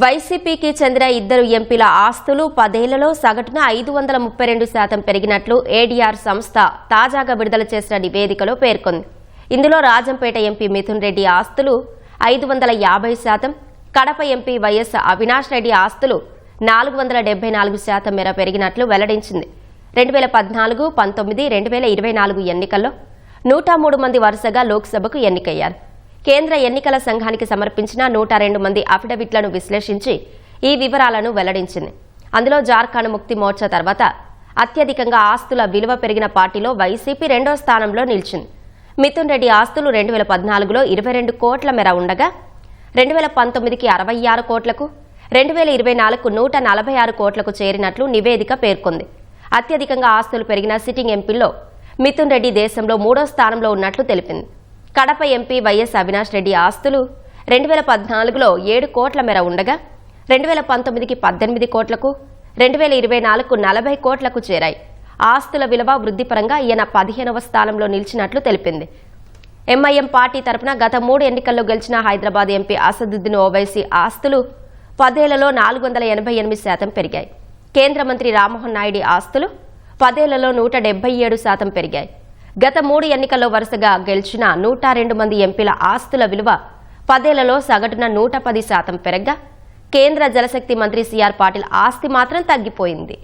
వైసీపీకి చెందిన ఇద్దరు ఎంపీల ఆస్తులు 10 ఏళ్లలో సగటున 532% పెరిగినట్లు ఏడీఆర్ సంస్థ తాజాగా విడుదల చేసిన నివేదికలో పేర్కొంది. ఇందులో రాజంపేట ఎంపీ మిథున్ రెడ్డి ఆస్తులు 550%, కడప ఎంపీ వైఎస్ అవినాష్ రెడ్డి ఆస్తులు 474% మేర పెరిగినట్లు వెల్లడించింది. 2014, 19, 2024 ఎన్నికల్లో 103 మంది వరుసగా లోక్సభకు ఎన్నికయ్యారు. కేంద్ర ఎన్నికల సంఘానికి సమర్పించిన 102 మంది అఫిడవిట్లను విశ్లేషించి ఈ వివరాలను వెల్లడించింది. అందులో జార్ఖండ్ ముక్తి మోర్చా తర్వాత అత్యధికంగా ఆస్తుల విలువ పెరిగిన పార్టీలో వైసీపీ 2వ స్థానంలో నిలిచింది. మిథున్ రెడ్డి ఆస్తులు 2014లో 22 కోట్ల మేర ఉండగా 2019కి 66 కోట్లకు, 2024కు 146 కోట్లకు చేరినట్లు నివేదిక పేర్కొంది. అత్యధికంగా ఆస్తులు పెరిగిన సిట్టింగ్ ఎంపీల్లో మిథున్ రెడ్డి దేశంలో 3వ స్థానంలో ఉన్నట్లు తెలిపింది. కడప ఎంపీ వైఎస్ అవినాష్ రెడ్డి ఆస్తులు 2014లో 7 కోట్ల మేర ఉండగా 2019కి 18 కోట్లకు, 2024కు 40 కోట్లకు చేరాయి. ఆస్తుల విలువ వృద్ధి పరంగా ఈయన 15వ స్థానంలో నిలిచినట్లు తెలిపింది. ఎంఐఎం పార్టీ తరపున గత 3 ఎన్నికల్లో గెలిచిన హైదరాబాద్ ఎంపీ అసదుద్దీన్ ఓవైసీ ఆస్తులు 10 ఏళ్లలో 488% పెరిగాయి. కేంద్ర మంత్రి రామ్మోహన్ నాయుడు ఆస్తులు 10 ఏళ్లలో 177% పెరిగాయి. గత 3 ఎన్నికల్లో వరుసగా గెలిచిన 102 మంది ఎంపీల ఆస్తుల విలువ 10 ఏళ్లలో సగటున 110% పెరగ్గా కేంద్ర జలశక్తి మంత్రి సిఆర్ పాటిల్ ఆస్తి మాత్రం తగ్గిపోయింది.